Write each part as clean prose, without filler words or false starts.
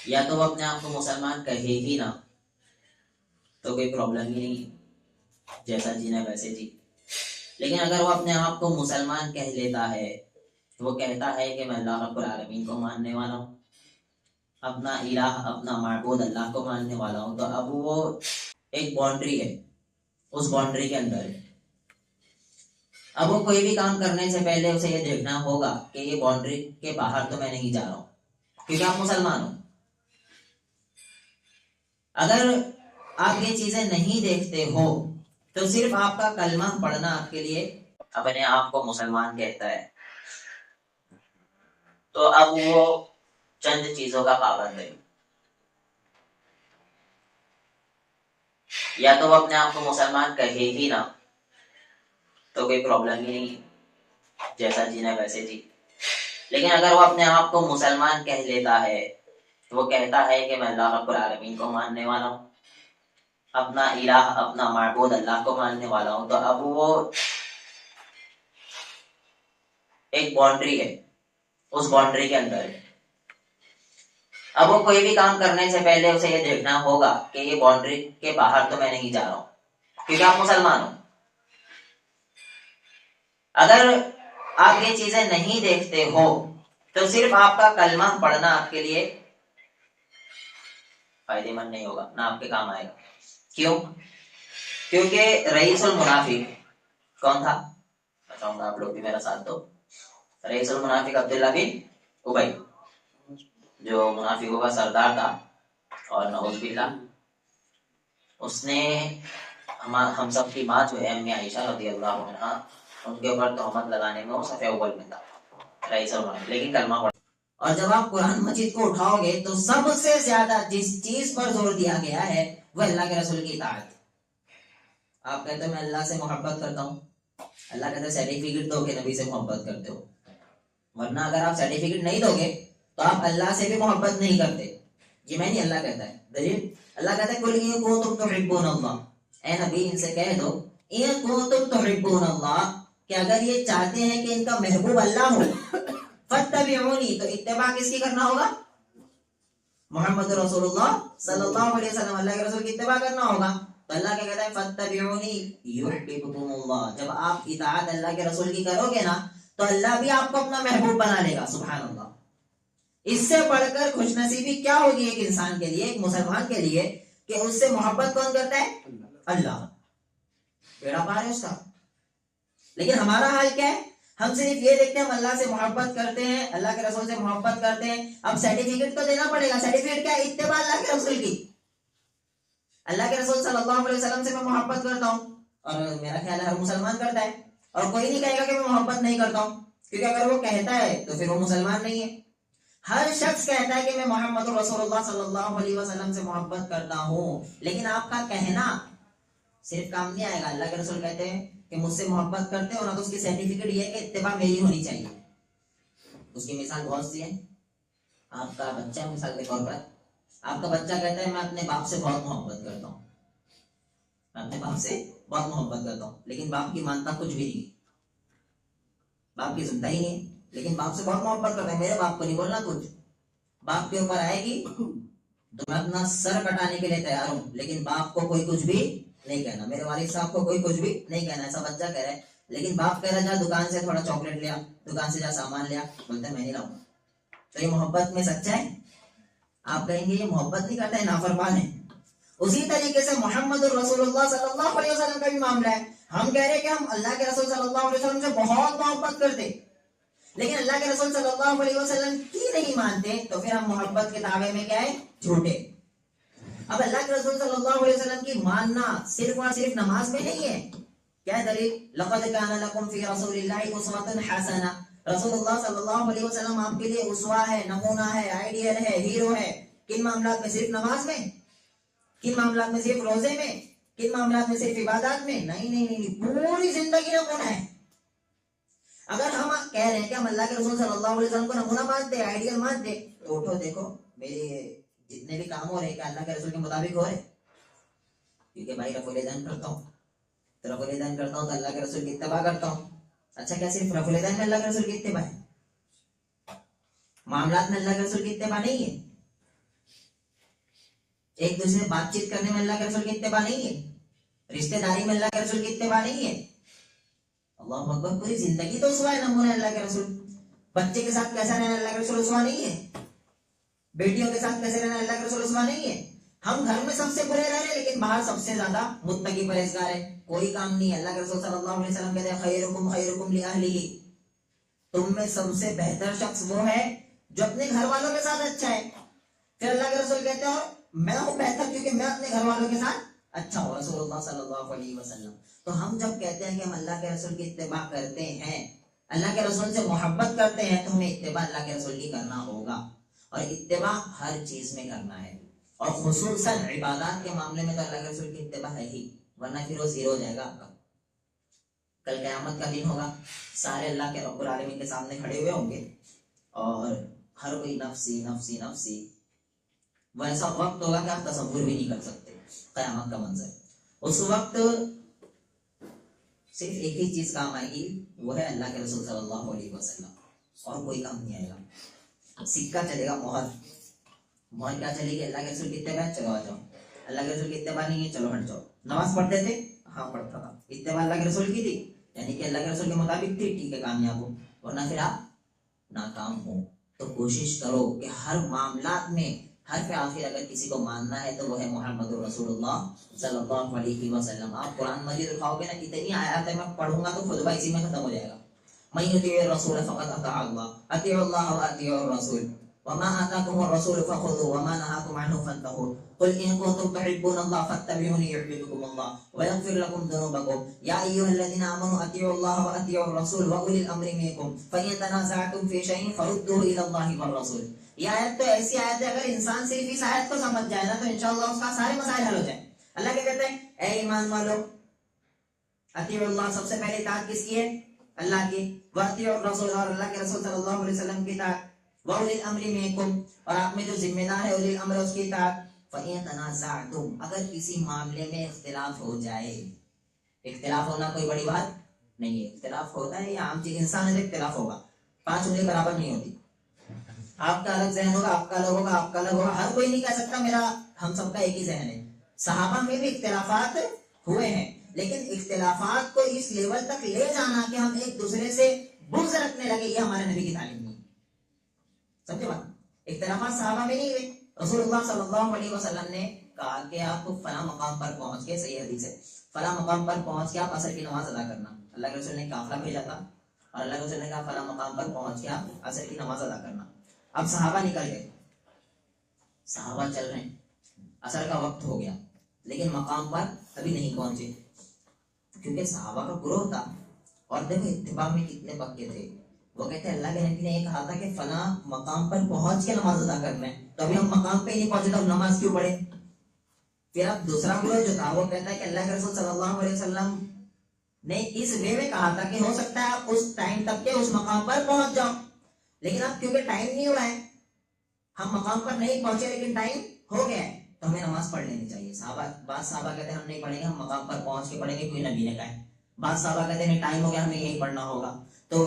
या तो वो अपने आप को मुसलमान कहे ही ना तो कोई प्रॉब्लम ही नहीं है, जैसा जीना वैसे जी। लेकिन अगर वो अपने आप को मुसलमान कह लेता है, वो कहता है कि मैं अल्लाह रब्बुल आलमीन को मानने वाला हूँ, अपना इलाह अपना माबूद अल्लाह को मानने वाला हूँ, तो अब वो एक बाउंड्री है, उस बाउंड्री के अंदर है। अब वो कोई भी काम करने से पहले उसे ये देखना होगा कि ये बाउंड्री के बाहर तो मैं नहीं जा रहा हूँ, क्योंकि आप मुसलमान हो। अगर आप ये चीजें नहीं देखते हो तो सिर्फ आपका कलमा पढ़ना आपके लिए अपने आप को मुसलमान कहता है, तो अब वो चंद चीजों का पाबंद है। या तो वो अपने आप को मुसलमान कहे ही ना तो कोई प्रॉब्लम ही नहीं है, जैसा जीना वैसे जी। लेकिन अगर वो अपने आप को मुसलमान कह लेता है, तो वो कहता है कि मैं अल्लाह रब्बुल आलमीन को मानने वाला हूँ, अपना इलाह अपना माबूद अल्लाह को मानने वाला हूँ, तो अब वो एक बाउंड्री है, उस बाउंड्री के अंदर है। अब वो कोई भी काम करने से पहले उसे ये देखना होगा कि ये बाउंड्री के बाहर तो मैं नहीं जा रहा हूँ, क्योंकि आप मुसलमान हो। अगर आप ये चीजें नहीं देखते हो तो सिर्फ आपका कलमा पढ़ना आपके लिए फायदेमंद नहीं होगा, ना आपके काम आएगा। क्यों? क्योंकि रईसुल मुनाफिक कौन था? बताऊंगा, आप लोग भी मेरा साथ दो। रईसुल मुनाफिक अब्दुल्ला बिन उबई, जो मुनाफिकों का सरदार था, और नऊज बिल्लाह उसने हम सब की माँ जो है अम्मी आयशा रज़ी अल्लाह अन्हा, उनके ऊपर तोहमत लगाने में वो सफ़े अव्वल में था, रईसुल मुनाफिक, लेकिन कलमा पढ़ा। और जब आप कुरान मजीद को उठाओगे तो सबसे ज्यादा जिस चीज पर जोर दिया गया है वह अल्लाह के रसूल की इताअत। आप कहते हो मैं अल्लाह से मोहब्बत करता हूँ, अल्लाह कहते हैं सर्टिफिकेट दो के नबी से मोहब्बत करते हो, वरना अगर आप सर्टिफिकेट नहीं दोगे तो आप अल्लाह से भी मोहब्बत नहीं करते। ये मैं नहीं, अल्लाह कहता है। दलील, अल्लाह कहता है कुल इन कुंतुम तुहिब्बून अल्लाह, ए नबी इनसे कह दो इन कुंतुम तुहिब्बून अल्लाह, कि अगर ये चाहते हैं कि इनका महबूब अल्लाह हो, फत्तबिऊनी, तो इत्तिबा किसकी करना होगा? मोहम्मद रसूलुल्लाह सल्लल्लाहु अलैहि वसल्लम, अल्लाह के रसूल की इत्तिबा करना होगा। तो अल्लाह क्या कहता है? फत्तबिऊनी युहिब्बुकुमुल्लाह। जब आप इताअत अल्लाह के रसूल की करोगे ना तो अल्लाह भी आपको अपना महबूब बना लेगा। सुभान अल्लाह। इससे बढ़कर खुशनसीबी क्या होगी एक इंसान के लिए, एक मुसलमान के लिए, कि उससे मोहब्बत कौन करता है? अल्लाह। बेड़ा पार है उसका। लेकिन हमारा हाल क्या है? हम सिर्फ ये देखते हैं हम अल्लाह से मोहब्बत करते हैं, अल्लाह के रसूल से मोहब्बत करते हैं। अब सर्टिफिकेट तो देना पड़ेगा। सर्टिफिकेट क्या है? इत्तिबा अल्लाह के रसूल की। अल्लाह के रसूल सल्लल्लाहु अलैहि वसल्लम से मैं मोहब्बत करता हूँ, और मेरा ख्याल है हर मुसलमान करता है, और कोई नहीं कहेगा कि मैं मोहब्बत नहीं करता हूँ, क्योंकि अगर वो कहता है तो फिर वो मुसलमान नहीं है। हर शख्स कहता है कि मैं मोहम्मद रसूलुल्लाह सल्लल्लाहु अलैहि वसल्लम से मोहब्बत करता हूँ, लेकिन आपका कहना सिर्फ काम नहीं आएगा। अल्लाह के रसूल कहते हैं कि मुझसे मोहब्बत करते हो ना, तो उसकी सर्टिफिकेट ये है कि इत्तिबा मेरी होनी चाहिए। उसकी मिसाल बहुत सी है। आपका बच्चा, मिसाल के तौर पर आपका बच्चा कहता है मैं अपने बाप से बहुत मोहब्बत करता हूँ, मैं अपने बाप से बहुत मोहब्बत करता हूँ, लेकिन बाप की मानता कुछ भी नहीं, बाप की सुनता ही नहीं, लेकिन बाप से बहुत मोहब्बत करता है, मेरे बाप को नहीं बोलना कुछ। बाप के ऊपर आएगी तो मैं अपना सर कटाने के लिए तैयार हूँ, लेकिन बाप को कोई कुछ भी नहीं कहना, मेरे वालिद साहब को कोई कुछ भी नहीं कहना। ऐसा बच्चा कह रहा है, लेकिन बाप कह रहा है जा दुकान से थोड़ा चॉकलेट लिया, दुकान से जा सामान लिया, बोलते मैं नहीं लाऊंगा। तो ये मोहब्बत में सच्चा है? आप कहेंगे ये मोहब्बत नहीं करता है, नाफरमान है। उसी तरीके से मोहम्मद रसूलुल्लाह सल्लल्लाहु अलैहि वसल्लम का भी मामला है। हम कह रहे हैं कि हम अल्लाह के रसूल सल्लल्लाहु अलैहि वसल्लम से बहुत मोहब्बत करते, लेकिन अल्लाह के रसूल सल्लल्लाहु अलैहि वसल्लम की नहीं मानते, तो फिर हम मोहब्बत के दावे में क्या है? झूठे। अब अल्लाह के रसूल सल्लल्लाहु अलैहि वसल्लम की मानना सिर्फ और सिर्फ नमाज में नहीं है। क्या है दलील? लक़द काना लकुम फी रसूलिल्लाहि उस्वतुन हसना, रसूलुल्लाह सल्लल्लाहु अलैहि वसल्लम आपके लिए उस्वा है, नमूना है, आइडियल है, हीरो है। किन मामलात में? सिर्फ नमाज में। किन मामलात में? सिर्फ रोजे में। किन मामलात में? सिर्फ इबादत में। नहीं नहीं नहीं, पूरी जिंदगी नमूना है। अगर हम कह रहे हैं कि हम अल्लाह के रसूल सल्लल्लाहु अलैहि वसल्लम को नमूना मानते हैं, आइडियल मानते हैं, तो उठो देखो मेरे जितने भी काम हो रहे हैं अल्लाह के रसूल के मुताबिक हो रहे? क्योंकि भाई रफुल करता हूँ, तो रफुल करता हूँ तो अल्लाह के रसूल की इत्तिबा करता हूँ। अच्छा, क्या सिर्फ रफुल में अल्लाह के रसूल की इत्तिबा है? मामलात में अल्लाह के रसूल की इत्तिबा नहीं है? एक दूसरे से बातचीत करने में अल्लाह के रसूल की इत्तिबा नहीं है, रिश्तेदारी में अल्लाह के रसूल की इत्तिबा नहीं है। अल्लाह अकबर, पूरी जिंदगी तो उसवा है नमूना अल्लाह के रसूल। बच्चे के साथ कैसा रहना अल्लाह के रसूल उसवा नहीं है, बेटियों के साथ कैसे रहना अल्लाह के रसूल उसवा नहीं है। हम घर में सबसे बुरे रह रहे हैं लेकिन बाहर सबसे ज्यादा मुत्तकी परहेजगार है, कोई काम नहीं है। अल्लाह के रसूल सल्लल्लाहु अलैहि वसल्लम कहते हैं खैरुकुम खैरुकुम लिअहलिही, तुम में सबसे बेहतर शख्स वो है जो अपने घर वालों के साथ अच्छा है। फिर अल्लाह के रसूल कहते हैं मैं हूं बेहतर क्योंकि मैं अपने घर वालों के साथ अच्छा हूं, रसूलुल्लाह सल्लल्लाहु अलैहि वसल्लम। तो हम जब कहते हैं कि हम अल्लाह के रसूल की इत्तिबा करते हैं, अल्लाह के रसूल से मोहब्बत करते हैं, तो हमें इत्तिबा अल्लाह के रसूल की करना होगा। और इत्तिबा हर चीज में करना है, और खुसूसन इबादत के मामले में तो अल्लाह के रसूल की इत्तिबा है ही, वरना फिर वो जीरो हो जाएगा आपका। कल क़यामत का दिन होगा, सारे अल्लाह के रब्बुल आलमीन के सामने खड़े हुए होंगे और हर कोई नफ्सी नफ्सी नफ्सी, वैसा वक्त होगा कि आप तसव्वुर भी नहीं कर सकते क़यामत का मंजर। उस वक्त सिर्फ एक ही चीज काम आएगी, वो है अल्लाह के रसूल सल्लल्लाहु अलैहि वसल्लम, और कोई काम नहीं आएगा। सिक्का चलेगा, मोहर मोहर क्या चलेगी? अल्लाह के रसूल की इत्तिबा, चलो आ जाओ। अल्लाह के रसूल की इत्तिबा नहीं है, चलो हट जाओ। नमाज पढ़ते थे, हाँ पढ़ता था, इत्तिबा अल्लाह के रसूल की थी, यानी कि अल्लाह के रसूल के मुताबिक थी, ठीक है कामयाब हो, वरना फिर आप नाकाम हो। तो कोशिश करो कि हर मामलात में हर आखिर अगर किसी को मानना है तो वो है मोहम्मद रसूलुल्लाह सल्लल्लाहु अलैहि वसल्लम। आप कुरान मजीद उठाओगे ना, इतनी आयत है, मैं पढ़ूंगा तो खुतबा इसी में खत्म हो जाएगा। मैं युतीउर रसूल फक़द अता अल्लाह, अतीउल्लाह व अतीउर रसूल, वमा आताकुमुर रसूल फखुदू वमा नहाकुम अन्हु फंतहू, कुल इन कुंतुम तुहिब्बूनल्लाह फत्तबिऊनी युहब्बुकुमुल्लाह व यग़फिर लकुम ज़ुनूबकुम, या अय्युहल्लज़ीना आमनू अतीउल्लाह व अतीउर रसूल व उलिल अम्रि मिनकुम, फ़इन तनाज़अतुम फ़ी शैइन फरुद्दूहु इलल्लाहि वर रसूल। ये आयत तो ऐसी आयत है, अगर इंसान सिर्फ इस आयत को समझ जाए ना तो इंशाअल्लाह उसका सारे मसाइल हल हो जाए। अल्लाह क्या कहते हैं? ए ईमान वालो, अतीउल्लाह, सबसे पहले इताअत किसकी है? अल्लाह की। व अतीउर रसूल, और अल्लाह के रसूल सल्लल्लाहु अलैहि वसल्लम की इताअत। व उलिल अम्रि मिनकुम, और आप में जो जिम्मेदार है उलिल अम्र उसकी इताअत। फ़इन तनाज़अतुम, अगर किसी मामले में इख्तिलाफ हो जाए, इख्तिलाफ होना कोई बड़ी बात नहीं है, इख्तिलाफ होता है, या आम चीज, इंसान है तो इख्तिलाफ होगा, 5 उंगली बराबर नहीं होती, आपका अलग जहन होगा, आपका अलग होगा, आपका अलग होगा, हर कोई नहीं कह सकता मेरा, हम सबका एक ही जहन है। सहाबा में भी इख्तिलाफात हुए हैं, लेकिन इख्तिलाफात को इस लेवल तक ले जाना कि हम एक दूसरे से बुग़्ज़ रखने लगे, ये हमारे नबी की तालीम नहीं। समझे बात? इख्तिलाफात सहाबा में नहीं हुए। रसूलुल्लाह सल्लल्लाहु अलैहि वसल्लम ने कहा कि आप फला मकाम पर पहुंच के, सही हदीस है, फला मकाम पर पहुंच के आप असर की नमाज अदा करना। अल्लाह के रसूल ने काफिला भेजा था और अल्लाह के रसूल ने कहा फला मकाम पर पहुंच के आप असर की नमाज अदा करना। अब सहाबा निकल गए, सहाबा चल रहे हैं, असर का वक्त हो गया, लेकिन मकाम पर अभी नहीं पहुंचे, क्योंकि सहाबा का ग्रोह था। और देखो इत्तिबा में कितने पक्के थे, वो कहते हैं अल्लाह के नबी ने ये कहा था कि फला मकाम पर पहुंच के नमाज अदा करना है, तो अभी हम मकाम पे ही नहीं पहुंचे तो हम नमाज क्यों पढ़े? फिर अब दूसरा ग्रोह जो था वो कहता है कि अल्लाह के रसूल सल्लल्लाहु अलैहि वसल्लम ने इस वे में कहा था कि हो सकता है आप उस टाइम तक के उस मकाम पर पहुंच जाओ, लेकिन अब क्योंकि टाइम नहीं हुआ है, हम मकाम पर नहीं पहुंचे लेकिन टाइम हो गया है, तो हमें नमाज पढ़ लेनी चाहिए। बाद साहबा कहते हैं हम नहीं पढ़ेंगे, हम मकाम पर पहुंच के पढ़ेंगे क्योंकि नबी ने कहा है। बाद साहबा कहते हैं टाइम हो गया, हमें यही पढ़ना होगा, तो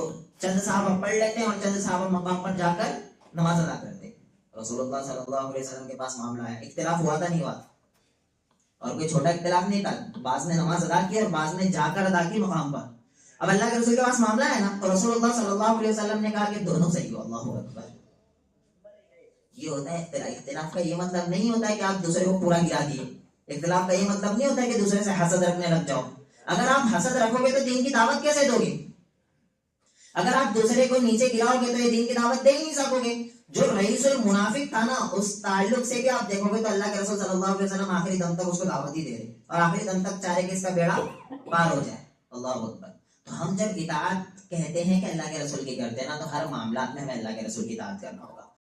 चंद साहबा पढ़ लेते हैं और चंद साहबा मकाम पर जाकर नमाज अदा करते। रसूलुल्लाह सल्लल्लाहु अलैहि वसल्लम के पास मामला है, इख्तिलाफ हुआ था नहीं हुआ, और कोई छोटा इख्तिलाफ नहीं था, बाज़ ने नमाज अदा की और बाज़ ने जाकर अदा की मकाम पर। अब अल्लाह के रसूल के पास मामला है ना, तो रसूलुल्लाह सल्लल्लाहु अलैहि वसल्लम ने कहा कि दोनों सही हो। अल्लाहु अकबर। ये होता है इख्तिलाफ का, ये मतलब नहीं होता है कि आप दूसरे को पूरा गिरा दिए। इख्तिलाफ का ये मतलब नहीं होता है कि दूसरे से हसद रखने लग जाओ। अगर आप हसद रखोगे तो दीन की दावत कैसे दोगे? अगर आप दूसरे को नीचे गिराओगे तो ये दीन की दावत दे ही नहीं सकोगे। जो रईसुल मुनाफिक था ना, उस ताल्लुक से भी आप देखोगे तो अल्लाह के रसूल सल्लल्लाहु अलैहि वसल्लम आखिरी दम तक उसको दावत ही दे रहे, और आखिरी दम तक चाहे कि इसका बेड़ा पार हो जाए। अल्लाह अकबर। तो हम जब इताअत कहते हैं कि अल्लाह के रसूल की करते हैं ना, तो हर मामला में हमें अल्लाह के रसूल की इताअत करना होगा।